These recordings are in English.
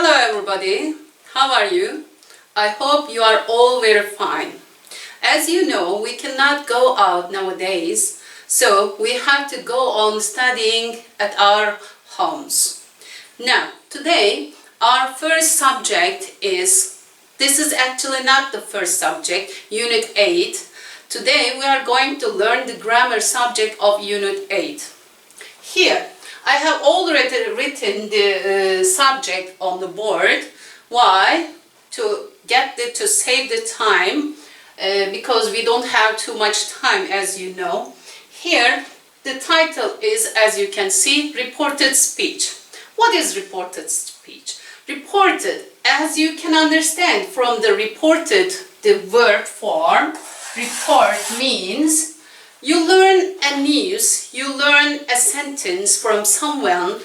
Hello everybody, how are you? I hope you are all very fine. As you know, we cannot go out nowadays, so we have to go on studying at our homes. Now, today our first subject this is actually not the first subject, Unit 8. Today we are going to learn the grammar subject of Unit 8. Here, I have already written the subject on the board. Why? To save the time, because we don't have too much time, as you know. Here, the title is, as you can see, reported speech. What is reported speech? Reported, as you can understand from the reported, the verb form, report means you learn a news, you learn a sentence from someone,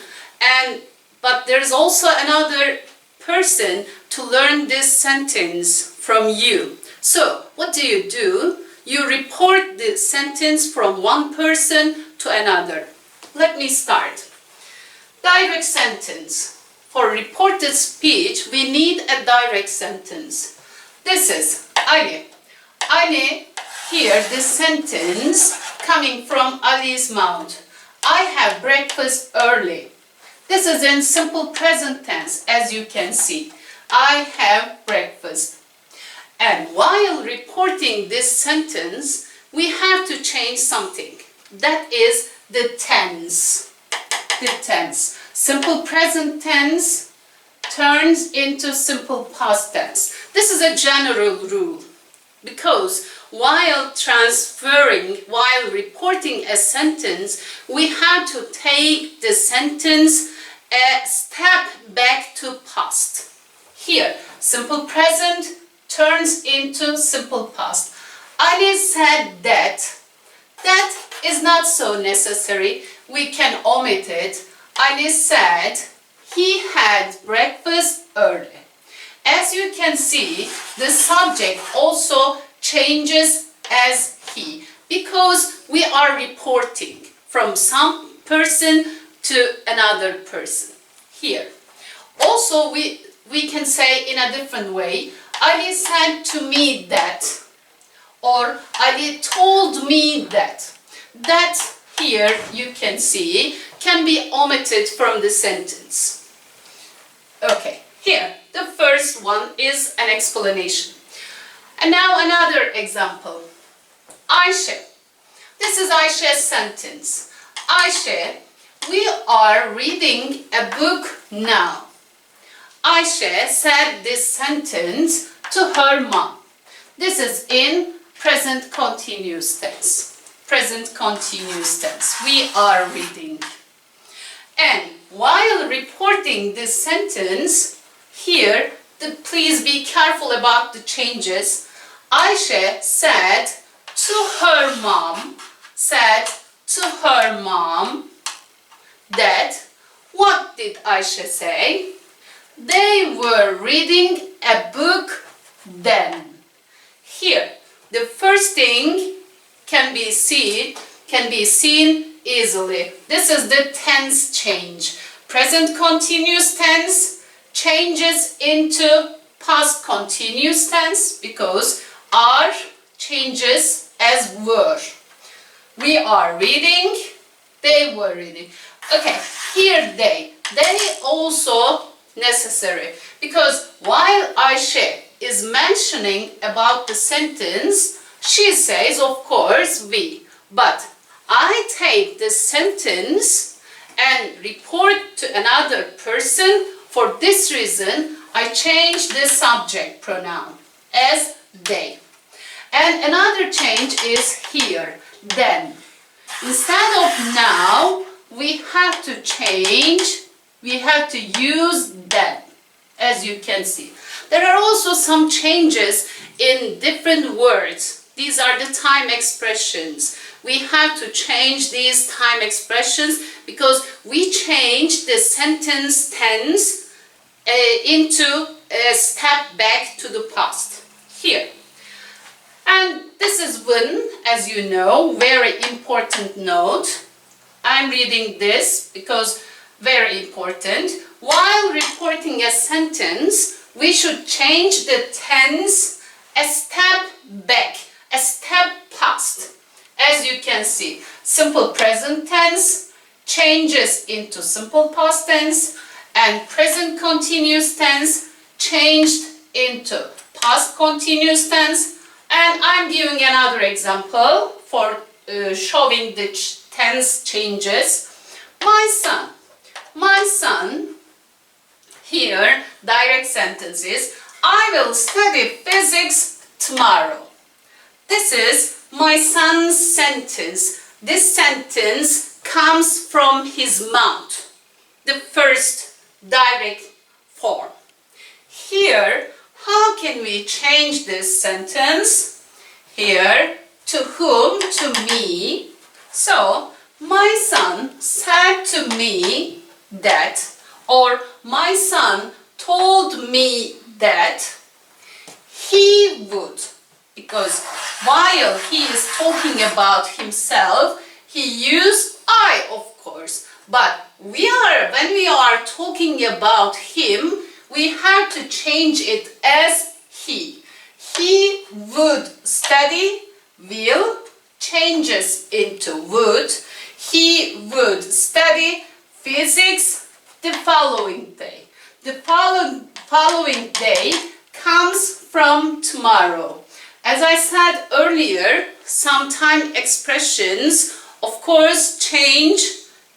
but there's also another person to learn this sentence from you. So, what do? You report the sentence from one person to another. Let me start. Direct sentence. For reported speech, we need a direct sentence. This is Ali. Ali, here this sentence coming from Ali's mouth. I have breakfast early. This is in simple present tense, as you can see. I have breakfast. And while reporting this sentence, we have to change something. That is the tense. The tense. Simple present tense turns into simple past tense. This is a general rule, because while reporting a sentence, we have to take the sentence a step back to past. Here, simple present turns into simple past. Ali said that. That is not so necessary. We can omit it. Ali said he had breakfast early. As you can see, the subject also changes as he, because we are reporting from some person to another person. Here. Also, we can say in a different way, Ali said to me that, or Ali told me that. That here, you can see, can be omitted from the sentence. Okay, here, the first one is an explanation. And now another example. Ayşe. This is Ayşe's sentence. Ayşe, we are reading a book now. Ayşe said this sentence to her mom. This is in present continuous tense. Present continuous tense. We are reading. And while reporting this sentence, here, please be careful about the changes. Ayşe said to her mom, that, what did Ayşe say? They were reading a book then. Here, the first thing can be seen easily. This is the tense change. Present continuous tense changes into past continuous tense because are changes as were. We are reading, they were reading. Okay, here they also necessary, because while Ayşe is mentioning about the sentence, she says, of course, we. But I take the sentence and report to another person. For this reason, I change the subject pronoun as they. And another change is here, then. Instead of now, we have to use then, as you can see. There are also some changes in different words. These are the time expressions. We have to change these time expressions because we change the sentence tense into a step back to the past. Here. And this is when, as you know, very important note. I'm reading this because very important. While reporting a sentence, sentence, we should change the tense a step back, a step past. As you can see, simple present tense changes into simple past tense, and present continuous tense changed into past continuous tense. And I'm giving another example for showing the tense changes. My son, here direct sentences, I will study physics tomorrow. This is my son's sentence. This sentence comes from his mouth, the first direct form. Here, how can we change this sentence? Here, to whom? To me. So, my son said to me that, or my son told me that he would, because while he is talking about himself, he used I, of course, but when we are talking about him, we have to change it as he. He would study, will changes into would. He would study physics the following day. The following day comes from tomorrow. As I said earlier, sometimes expressions, of course, change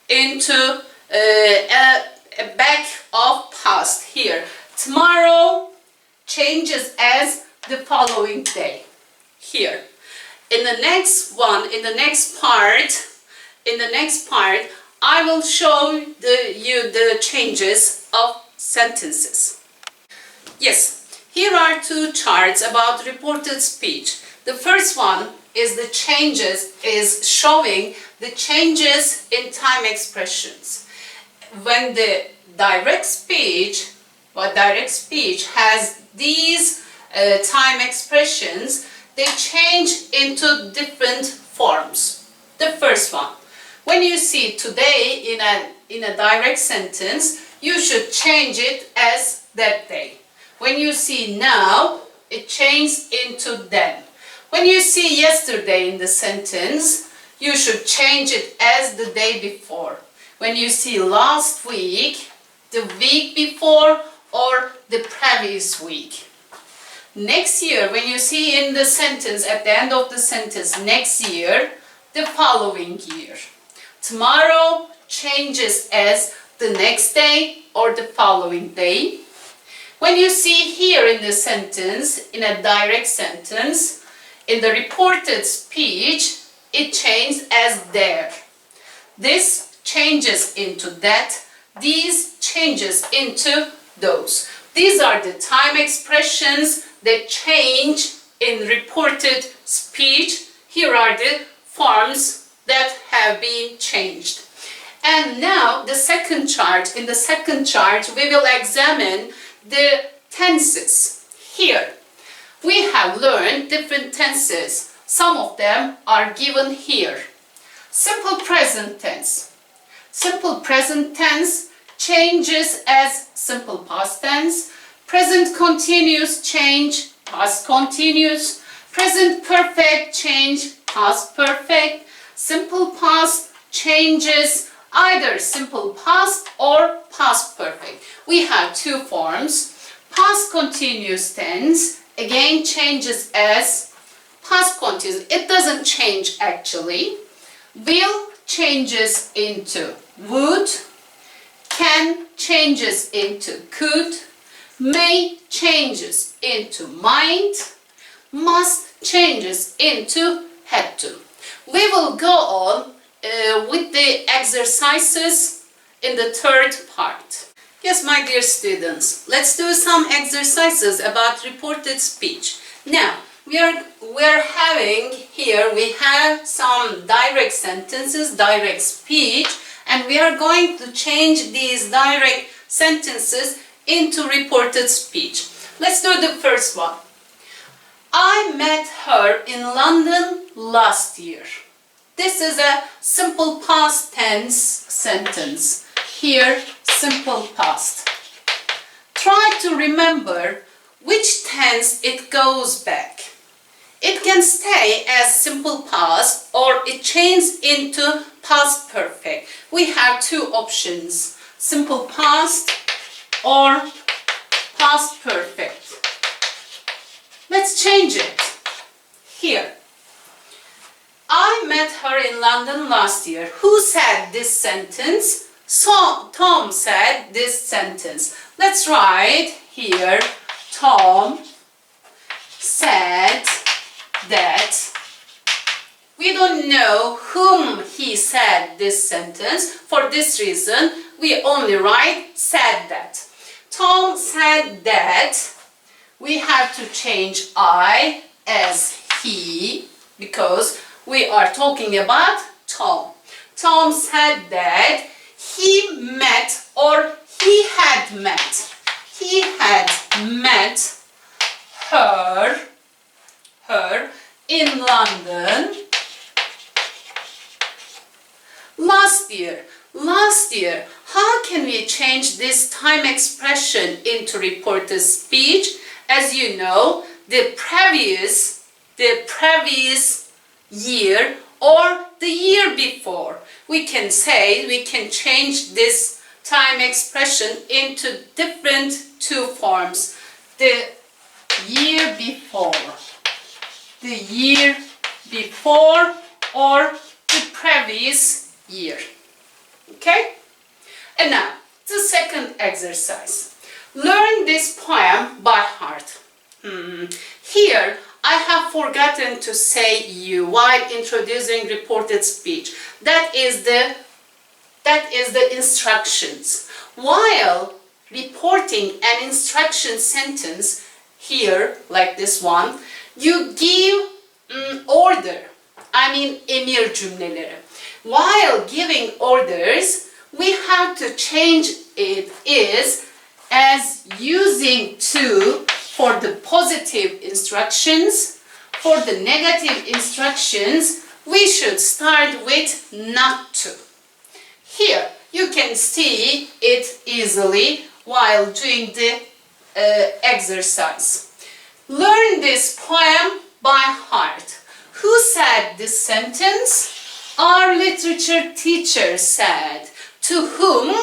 into a back of past. Here, tomorrow changes as the following day. Here, in the next part, I will show you the changes of sentences. Yes, here are two charts about reported speech. The first one is showing the changes in time expressions. When the direct speech has these time expressions, they change into different forms. The first one, when you see today in a direct sentence, you should change it as that day. When you see now, it changes into then. When you see yesterday in the sentence, you should change it as the day before. When you see last week, the week before, or the previous week. Next year, when you see in the sentence, at the end of the sentence, next year, the following year. Tomorrow changes as the next day or the following day. When you see here in the sentence, in a direct sentence, in the reported speech, it changes as there. This changes into that. These changes into those. These are the time expressions that change in reported speech. Here are the forms that have been changed. And now the second chart. In the second chart, we will examine the tenses. Here, we have learned different tenses. Some of them are given here. Simple present tense. Simple present tense changes as simple past tense. Present continuous change, past continuous. Present perfect change, past perfect. Simple past changes either simple past or past perfect. We have two forms. Past continuous tense again changes as past continuous. It doesn't change actually. Will changes into would. Can changes into could. May changes into might. Must changes into had to. We will go on with the exercises in the third part. Yes, my dear students, let's do some exercises about reported speech. Now, we have some direct sentences, direct speech, and we are going to change these direct sentences into reported speech. Let's do the first one. I met her in London last year. This is a simple past tense sentence. Here, simple past. Try remember which tense it goes back. It can stay as simple past or it changes into past perfect. We have two options, simple past or past perfect. Let's change it. Here. I met her in London last year. Who said this sentence? So Tom said this sentence. Let's write here, Tom said that. We don't know whom he said this sentence. For this reason, we only write said that. Tom said that. We have to change I as he because we are talking about Tom. Tom said that he met or he had met. He had met her in London last year. Last year. How can we change this time expression into reported speech? As you know, the previous year or the year before. We can change this time expression into different two forms. The year before or the previous year. Okay? And now, the second exercise. Learn this poem by heart. Here, I have forgotten to say you while introducing reported speech. That is the instructions. While reporting an instruction sentence, here, like this one, you give order. I mean emir cümleleri. While giving orders, we have to change it as using to for the positive instructions. For the negative instructions, we should start with not to. Here, you can see it easily while doing the exercise. Learn this poem by heart. Who said this sentence? Our literature teacher said. To whom?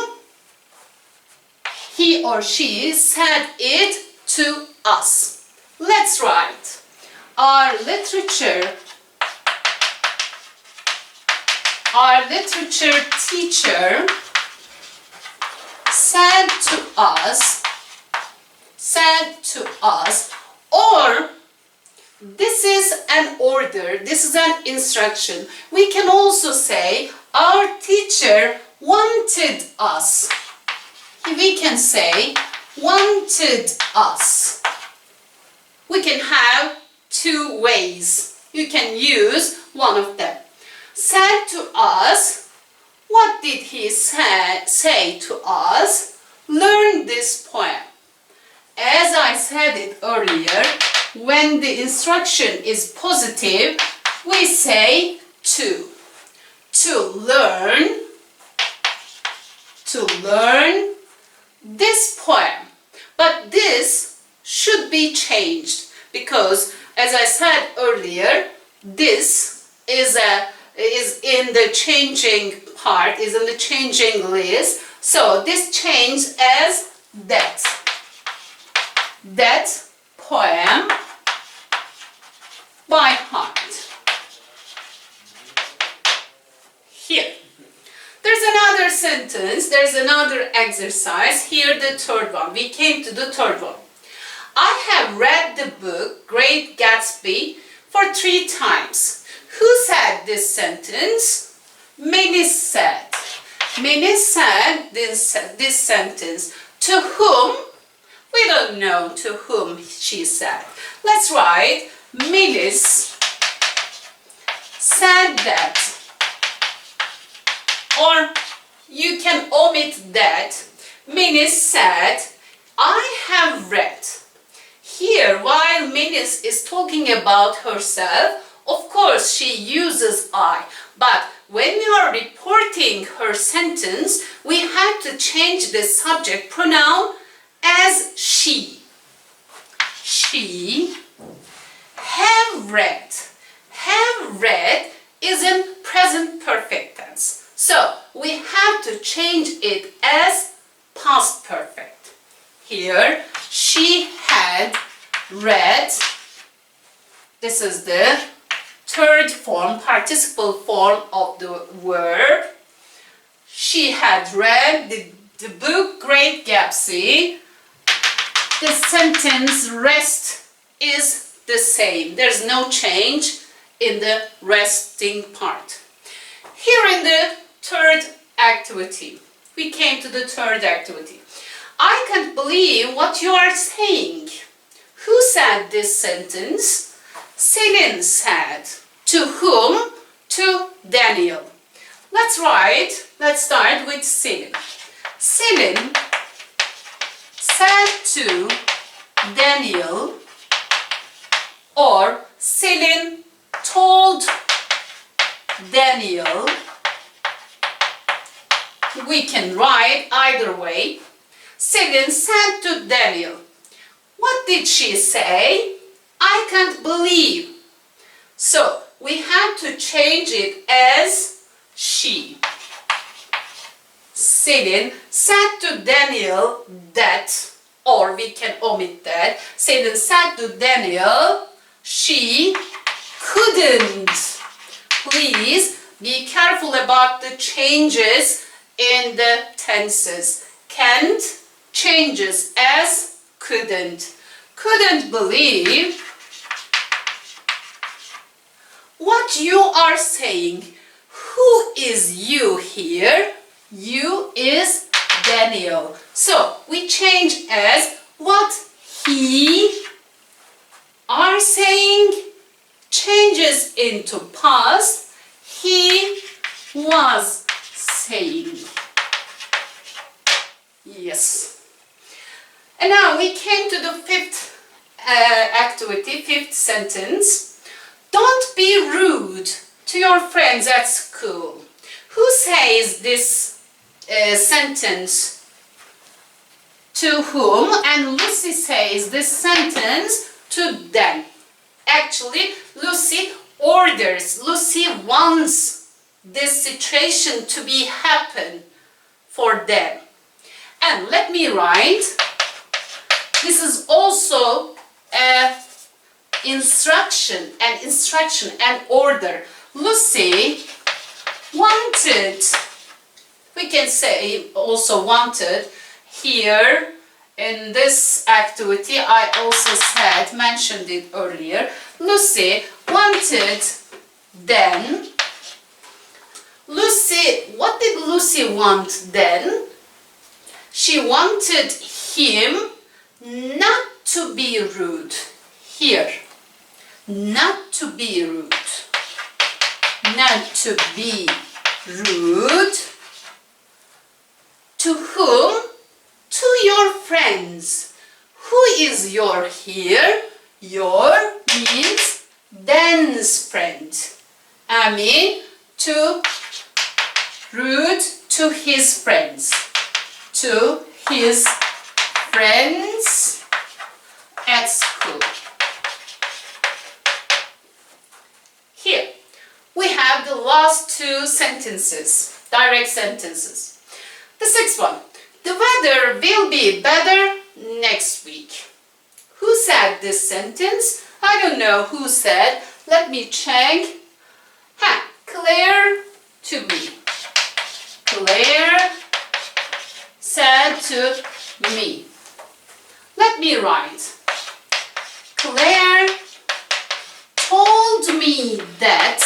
He or she said it to us. Let's write. Our literature teacher said to us, or this is an order, this is an instruction. We can also say our teacher wanted us. We can say wanted us. We can have two ways. You can use one of them. Said to us. What did he say to us? Learn this poem. As I said it earlier, when the instruction is positive, we say to. To learn this poem. But this should be changed because, as I said earlier, this is in the changing part, is in the changing list. So this changed as that. That poem by heart. Here. There's another sentence, there's another exercise. Here the third one. We came to the third one. I have read the book Great Gatsby for 3 times. Who said this sentence? Melis said. Melis said this sentence. To whom? We don't know to whom she said. Let's write. Melis said that. Or you can omit that. Melis said, I have read. Here, while Melis is talking about herself, of course she uses I. But when we are reporting her sentence, we have to change the subject pronoun as she. She have read. Have read is in present perfect tense. So we have to change it as past perfect. Here, she had read. This is the third form, participle form of the verb. She had read the book Great Gatsby. The sentence rest is the same. There's no change in the resting part. Here in the third activity, we came to the third activity. I can't believe what you are saying. Who said this sentence? Selin said. To whom? To Daniel. Let's start with Selin. Selin said to Daniel, or Selin told Daniel. We can write either way. Selin said to Daniel. What did she say? I can't believe. So we have to change it as she. Selin said to Daniel that, or we can omit that. Selin said to Daniel, she couldn't. Please be careful about the changes in the tenses. Can't changes as couldn't. Couldn't believe what you are saying. Who is you here? You is Daniel. So we change as what he are saying changes into past. He was saying. Yes. And now we came to the fifth activity, fifth sentence. Don't be rude to your friends at school. Who says this sentence? To whom? And Lucy says this sentence to them. Actually, Lucy orders. Lucy wants this situation to be happen for them. And let me write. This is also an instruction and order. Lucy wanted, we can say also wanted, here in this activity I also mentioned it earlier. Lucy wanted then. Lucy, what did Lucy want then? She wanted him not to be rude. Here, not to be rude. Not to be rude. To whom? To your friends. Who is your here? Your means Dan's friend. I mean to rude to his friends. To his friends at school. Here we have the last two sentences, direct sentences. The sixth one. The weather will be better next week. Who said this sentence? I don't know who said. Let me check. Claire to me. Claire said to me. Let me write. Claire told me that.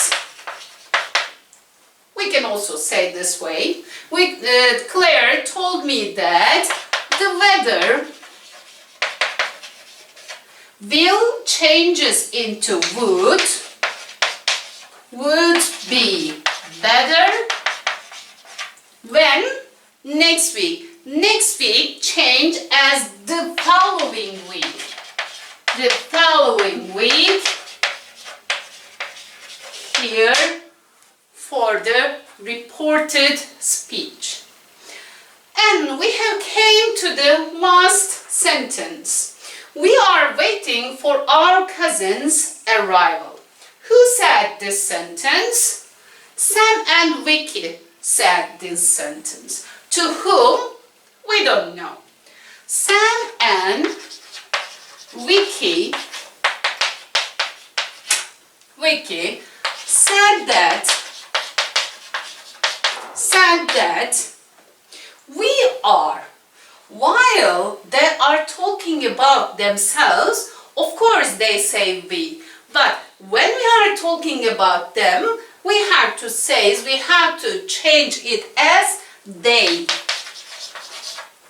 We can also say this way. Claire told me that the weather will changes into would be better when next week. Next week change as the following week. The following week here for the reported speech. And we have came to the last sentence. We are waiting for our cousin's arrival. Who said this sentence? Sam and Vicky said this sentence. To whom? We don't know. Sam and Vicky said that we are. While they are talking about themselves, of course they say we. But when we are talking about them, we have to change it as they.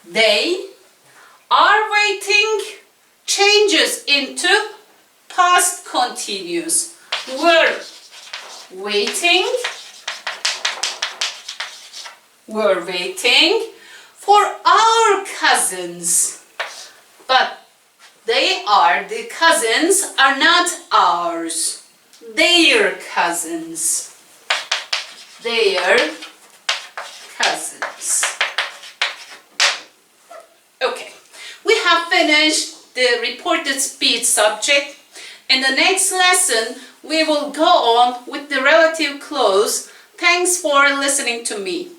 They are waiting changes into past continuous. Were waiting for our cousins. But the cousins are not ours. Their cousins. Okay, we have finished the reported speech subject. In the next lesson, we will go on with the relative clause. Thanks for listening to me.